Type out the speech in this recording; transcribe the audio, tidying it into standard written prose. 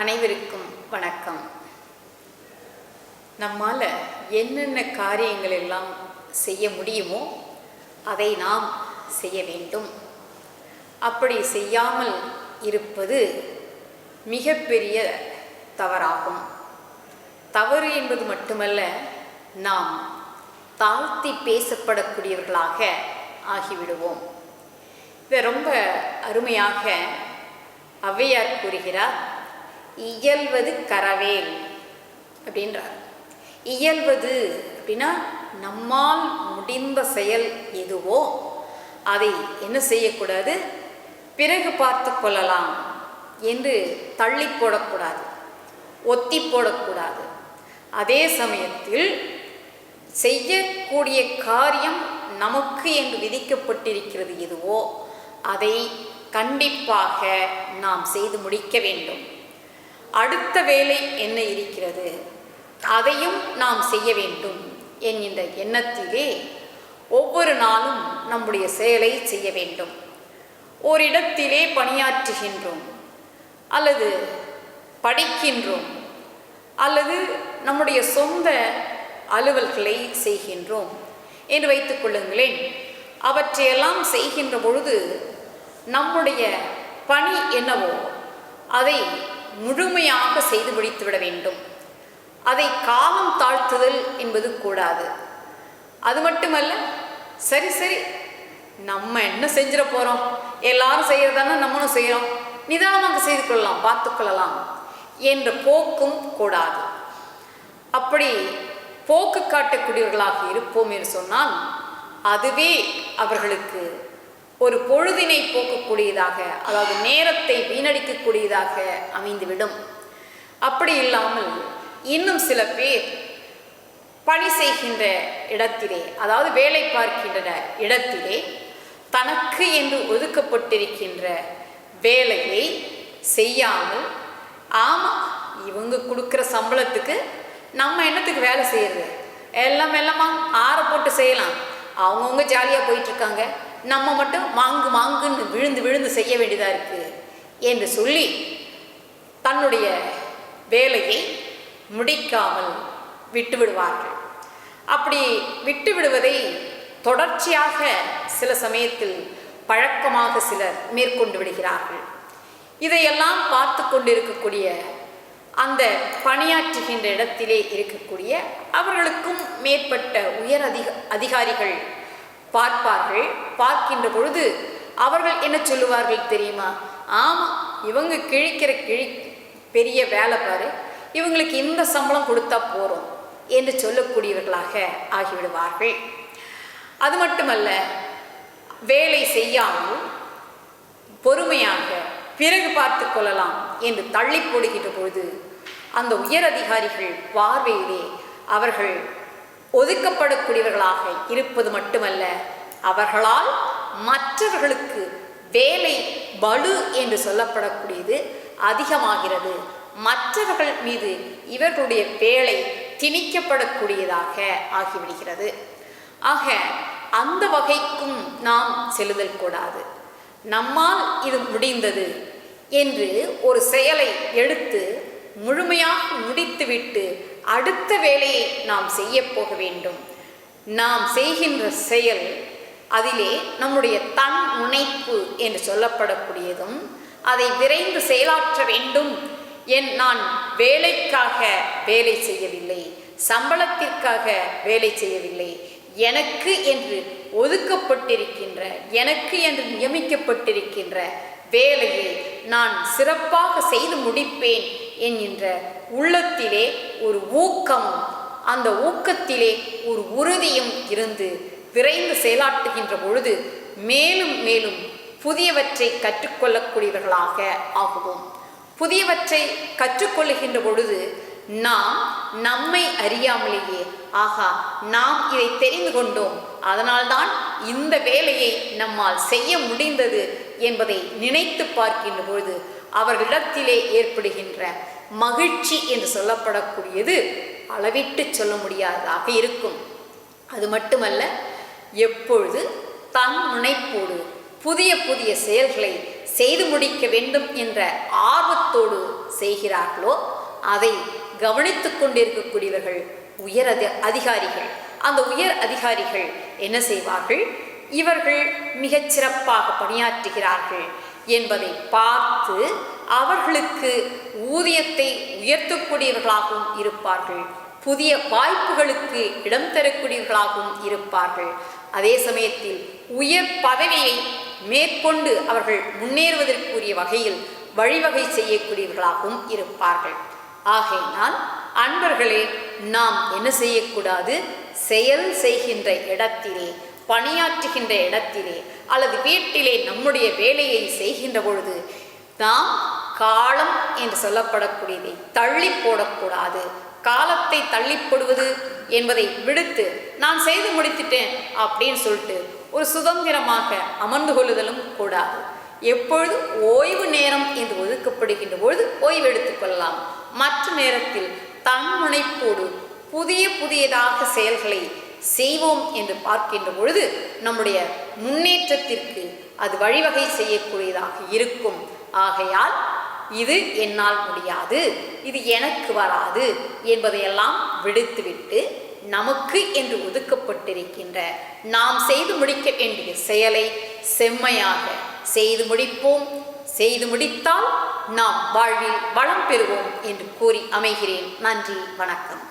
அனைவருக்கும் வணக்கம். நம்மால் என்னென்ன காரியங்கள் எல்லாம் செய்ய முடியுமோ அதை நாம் செய்ய வேண்டும். அப்படி செய்யாமல் இருப்பது மிகப்பெரிய தவறாகும். தவறு என்பது மட்டுமல்ல, நாம் தாழ்த்தி பேசப்படக்கூடியவர்களாக ஆகிவிடுவோம். இதை ரொம்ப அருமையாக ஔவையார் கூறுகிறார். இயல்வது கரவேல் அப்படின்றார். இயல்வது அப்படின்னா நம்மால் முடிந்த செயல் எதுவோ அதை என்ன செய்யக்கூடாது, பிறகு பார்த்து கொள்ளலாம் என்று தள்ளி போடக்கூடாது, ஒத்தி போடக்கூடாது. அதே சமயத்தில் செய்யக்கூடிய காரியம் நமக்கு என்று விதிக்கப்பட்டிருக்கிறது எதுவோ அதை கண்டிப்பாக நாம் செய்து முடிக்க வேண்டும். அடுத்த வேலை என்ன இருக்கிறது அதையும் நாம் செய்ய வேண்டும் என்கின்ற எண்ணத்திலே ஒவ்வொரு நாளும் நம்முடைய செயலை செய்ய வேண்டும். ஓரிடத்திலே பணியாற்றுகின்றோம், அல்லது படிக்கின்றோம், அல்லது நம்முடைய சொந்த அலுவல்களை செய்கின்றோம் என்று வைத்துக் கொள்ளுங்களேன். அவற்றையெல்லாம் செய்கின்ற பொழுது நம்முடைய பணி என்னவோ அதை முழுமையாக செய்து முடித்துவிட வேண்டும். அதை காலம் தாழ்த்துதல் என்பது கூடாது. அது மட்டுமல்ல, சரி நம்ம என்ன செஞ்சிட போகிறோம், எல்லாரும் செய்கிறதானே நம்மளும் செய்கிறோம், நிதானமாக செய்து கொள்ளலாம், பார்த்து கொள்ளலாம் என்ற போக்கும் கூடாது. அப்படி போக்கு காட்டக்கூடியவர்களாக இருப்போம் என்று சொன்னால் அதுவே அவர்களுக்கு ஒரு பொழுதினை போக்கக்கூடியதாக, அதாவது நேரத்தை வீணடிக்கக்கூடியதாக அமைந்துவிடும். அப்படி இல்லாமல் இன்னும் சில பேர் பணி செய்கின்ற இடத்திலே, அதாவது வேலை பார்க்கின்ற இடத்திலே தனக்கு என்று ஒதுக்கப்பட்டிருக்கின்ற வேலையை செய்யாமல், ஆமாம் இவங்க கொடுக்குற சம்பளத்துக்கு நம்ம என்னத்துக்கு வேலை செய்யறது, எல்லாமா ஆற போட்டு செய்யலாம், அவங்கவுங்க ஜாலியாக போயிட்டுருக்காங்க, நம்ம மட்டும் மாங்குன்னு விழுந்து செய்ய வேண்டியதாக இருக்குது என்று சொல்லி தன்னுடைய வேலையை முடிக்காமல் விட்டுவிடுவார்கள். அப்படி விட்டுவிடுவதை தொடர்ச்சியாக சில சமயத்தில் பழக்கமாக சிலர் மேற்கொண்டு விடுகிறார்கள். இதையெல்லாம் பார்த்து கொண்டிருக்கக்கூடிய அந்த பணியாற்றுகின்ற இடத்திலே இருக்கக்கூடிய அவர்களுக்கும் மேற்பட்ட உயர் அதிகாரிகள் பார்ப்பார்கள். பார்க்கின்ற பொழுது அவர்கள் என்ன சொல்லுவார்கள் தெரியுமா? ஆமாம், இவங்க கிழிக்கிற பெரிய வேலை பாரு, இவங்களுக்கு இந்த சம்பளம் கொடுத்தா போகிறோம் என்று சொல்லக்கூடியவர்களாக ஆகிவிடுவார்கள். அது மட்டுமல்ல, வேலை செய்யாமல் பொறுமையாக பிறகு பார்த்து கொள்ளலாம் என்று தள்ளி போடுகின்ற பொழுது அந்த உயர் அதிகாரிகள் பார்வையிலே அவர்கள் ஒதுக்கப்படக்கூடியவர்களாக இருப்பது மட்டுமல்ல, அவர்களால் மற்றவர்களுக்கு வேலை பளு என்று சொல்லப்படக்கூடியது அதிகமாகிறது. மற்றவர்கள் மீது இவர்களுடைய வேலை திணிக்கப்படக்கூடியதாக ஆகிவிடுகிறது. ஆக அந்த வகைக்கும் நாம் செல்லுதல் கூடாது. நம்மால் இது முடிந்தது என்று ஒரு செயலை எடுத்து முழுமையாக முடித்துவிட்டு அடுத்த வேலையை நாம் செய்ய போக வேண்டும். நாம் செய்கின்ற செயல் அதிலே நம்முடைய தன் முனைப்பு என்று சொல்லப்படக்கூடியதும், அதை விரைந்து செயலாற்ற வேண்டும். நான் வேலைக்காக வேலை செய்யவில்லை, சம்பளத்திற்காக வேலை செய்யவில்லை, எனக்கு என்று ஒதுக்கப்பட்டிருக்கின்ற, எனக்கு என்று நியமிக்கப்பட்டிருக்கின்ற வேலையை நான் சிறப்பாக செய்து முடிப்பேன் என்கின்ற உள்ளத்திலே ஒரு ஊக்கமும், அந்த ஊக்கத்திலே ஒரு உறுதியும் இருந்து விரைந்து செயலாற்றுகின்ற பொழுது மேலும் மேலும் புதியவற்றை கற்றுக்கொள்ளக்கூடியவர்களாக ஆகுவோம். புதியவற்றை கற்றுக்கொள்ளுகின்ற பொழுது நாம் நம்மை அறியாமலேயே, ஆகா நாம் இதை தெரிந்து கொண்டோம், அதனால்தான் இந்த வேலையை நம்மால் செய்ய முடிந்தது என்பதை நினைத்து பார்க்கின்ற பொழுது அவர்களிடத்திலே ஏற்படுகின்ற மகிழ்ச்சி என்று சொல்லப்படக்கூடியது அளவிட்டு சொல்ல முடியாததாக இருக்கும். அது மட்டுமல்ல, எப்பொழுது தன் முனைப்போடு புதிய புதிய செயல்களை செய்து முடிக்க வேண்டும் என்ற ஆர்வத்தோடு செய்கிறார்களோ அதை கவனித்து கொண்டிருக்கக்கூடியவர்கள் உயர் அதிகாரிகள். அந்த உயர் அதிகாரிகள் என்ன செய்வார்கள்? இவர்கள் மிகச் சிறப்பாக பணியாற்றுகிறார்கள் என்பதை பார்த்து அவர்களுக்கு ஊதியத்தை உயர்த்தக்கூடியவர்களாகவும் இருப்பார்கள், புதிய வாய்ப்புகளுக்கு இடம் தரக்கூடியவர்களாகவும் இருப்பார்கள். அதே சமயத்தில் உயர் பதவியை மேற்கொண்டு அவர்கள் முன்னேறுவதற்குரிய வகையில் வழிவகை செய்யக்கூடியவர்களாகவும் இருப்பார்கள். ஆகையினால் அன்பர்களே, நாம் என்ன செய்யக்கூடாது? செயல் செய்கின்ற இடத்திலே, பணியாற்றுகின்ற இடத்திலே அல்லது வீட்டிலே நம்முடைய வேலையை செய்கின்ற பொழுது நாம் காலம் என்று சொல்லப்படக்கூடியதை தள்ளி போடக்கூடாது. காலத்தை தள்ளிப்படுவது என்பதை விடுத்து நான் செய்து முடித்துட்டேன் அப்படின்னு சொல்லிட்டு ஒரு சுதந்திரமாக அமர்ந்து கொள்ளுதலும் கூடாது. எப்பொழுது ஓய்வு நேரம் என்று ஒதுக்கப்படுகின்ற பொழுது ஓய்வு எடுத்துக்கொள்ளலாம். மற்ற நேரத்தில் தன்முனைப்போடு புதியதாக செயல்களை செய்வோம் என்று பார்க்கின்ற பொழுது நம்முடைய முன்னேற்றத்திற்கு அது வழிவகை செய்யக்கூடியதாக இருக்கும். ஆகையால் இது என்னால் முடியாது, இது எனக்கு வராது என்பதையெல்லாம் விடுத்துவிட்டு நமக்கு என்று ஒதுக்கப்பட்டிருக்கின்ற நாம் செய்து முடிக்க வேண்டிய செயலை செம்மையாக செய்து முடிப்போம். செய்து முடித்தால் நாம் வாழ்வில் வளம் பெறுவோம் என்று கூறி அமைகிறேன். நன்றி, வணக்கம்.